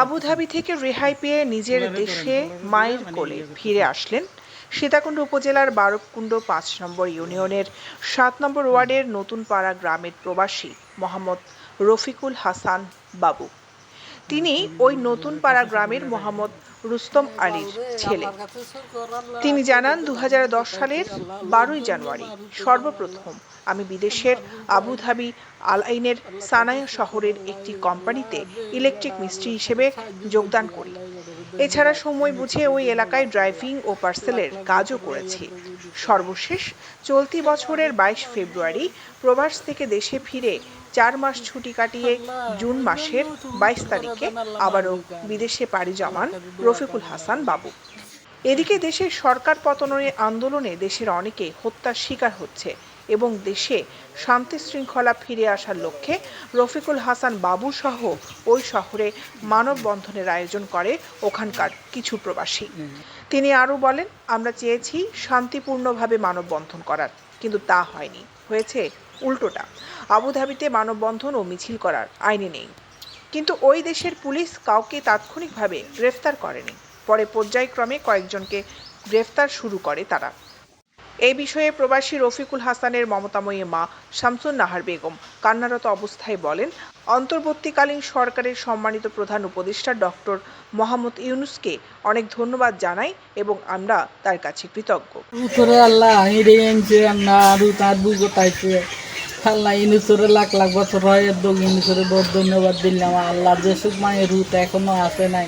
Abu Dhabi থেকে রেহাই পেয়ে নিজের দেশে মায়ের কোলে ফিরে আসলেন সীতাকুণ্ড উপজেলার বারবকুণ্ড ৫ নম্বর ইউনিয়নের ৭ নম্বর ওয়ার্ডের নতুনপাড়া গ্রামের প্রবাসী মোহাম্মদ রফিকুল হাসান বাবু। তিনি ওই নতুনপাড়া গ্রামের মোহাম্মদ রুস্তম আলীর ছেলে। তিনি জানান, ২০১০ সালের ১২ই জানুয়ারি সর্বপ্রথম আমি বিদেশের আবুধাবি আল আইনের সানায়া শহরের একটি কোম্পানিতে ইলেকট্রিক মিস্ত্রি হিসেবে যোগদান করি। এছাড়া সময় বুঝে ওই এলাকায় ড্রাইভিং ও পার্সেলের কাজও করেছি। সর্বশেষ চলতি বছরের ২২ ফেব্রুয়ারি প্রবাস থেকে দেশে ফিরে ৪ মাস ছুটি কাটিয়ে জুন মাসের ২২ তারিখে আবারও বিদেশে পাড়ি জমান রফিকুল হাসান বাবু। এদিকে দেশের সরকার পতনের আন্দোলনে দেশের অনেকে হত্যার শিকার হচ্ছে এবং দেশে শান্তি শৃঙ্খলা ফিরে আসার লক্ষ্যে রফিকুল হাসান বাবু সহ ওই শহরে মানববন্ধনের আয়োজন করে ওখানকার কিছু প্রবাসী। তিনি আরও বলেন, আমরা চেয়েছি শান্তিপূর্ণভাবে মানববন্ধন করার, কিন্তু তা হয়নি, হয়েছে উল্টোটা। আবুধাবিতে মানববন্ধন ও মিছিল করার আইনে নেই, কিন্তু ওই দেশের পুলিশ কাউকে তাৎক্ষণিকভাবে গ্রেফতার করেনি। পরে পর্যায়ক্রমে কয়েকজনকে গ্রেফতার শুরু করে তারা। এই বিষয়ে প্রবাসী রফিকুল হাসানের মমতাময়ী মা শামসুন নাহার বেগম কান্নারত অবস্থায় বলেন, অন্তর্বর্তীকালীন সরকারের সম্মানিত প্রধান উপদেষ্টা ডক্টর মোহাম্মদ ইউনূসকে অনেক ধন্যবাদ জানাই এবং আমরা তার কাছে কৃতজ্ঞ। আল্লাহ ইউনূসরে লাখ লাখ বছর হয় ইউনূসরে বহুত ধন্যবাদ দিলাম। আল্লাহ যেসব মায়ের রুত এখনো আসে নাই,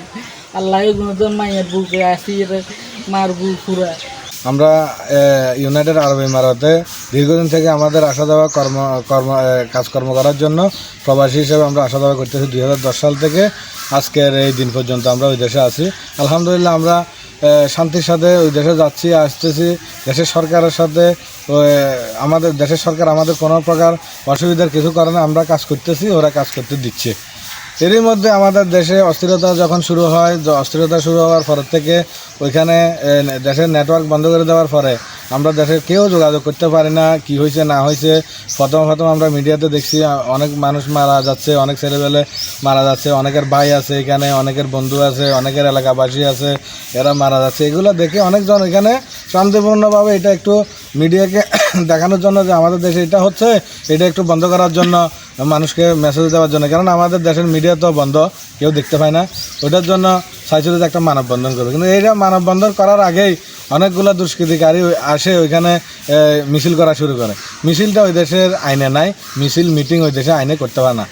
আল্লাহ গুণজন মায়ের বুকে আসি মার বুক পুরা। আমরা ইউনাইটেড আরব ইমারাতে দীর্ঘদিন থেকে আমাদের আসা যাওয়া কাজকর্ম করার জন্য প্রবাসী হিসেবে আমরা আসা যাওয়া করতেছি। ২০১০ সাল থেকে আজকের এই দিন পর্যন্ত আমরা ওই দেশে আছি। আলহামদুলিল্লাহ আমরা শান্তির সাথে ওই দেশে যাচ্ছি, আসতেছি। দেশের সরকারের সাথে আমাদের দেশের সরকার আমাদের কোনো প্রকার অসুবিধার কিছু কারণে আমরা কাজ করতেছি, ওরা কাজ করতে দিচ্ছে। এরই মধ্যে আমাদের দেশে অস্থিরতা যখন শুরু হয়, অস্থিরতা শুরু হওয়ার পর থেকে ওইখানে দেশের নেটওয়ার্ক বন্ধ করে দেওয়ার পরে আমরা দেশের কেউ যোগাযোগ করতে পারি না, কি হয়েছে না হয়েছে। প্রথম আমরা মিডিয়াতে দেখছি অনেক মানুষ মারা যাচ্ছে, অনেক ছেলেবেলে মারা যাচ্ছে, অনেকের ভাই আছে এখানে, অনেকের বন্ধু আছে, অনেকের এলাকাবাসী আছে, এরা মারা যাচ্ছে। এগুলো দেখে অনেকজন এখানে শান্তিপূর্ণভাবে এটা একটু মিডিয়াকে দেখানোর জন্য যে আমাদের দেশে এটা হচ্ছে, এটা একটু বন্ধ করার জন্য মানুষকে মেসেজ দেওয়ার জন্য। কারণ আমাদের দেশের মিডিয়া তো বন্ধ, কেউ দেখতে পায় না। ওইটার জন্য চাইছিল যে একটা মানববন্ধন করবে, কিন্তু এইটা মানববন্ধন করার আগেই অনেকগুলো দুষ্কৃতিকারী আসে ওইখানে মিছিল করা শুরু করে। মিছিলটা ওই দেশের আইনে নাই, মিছিল মিটিং ওই দেশে আইনে করতে পারে না।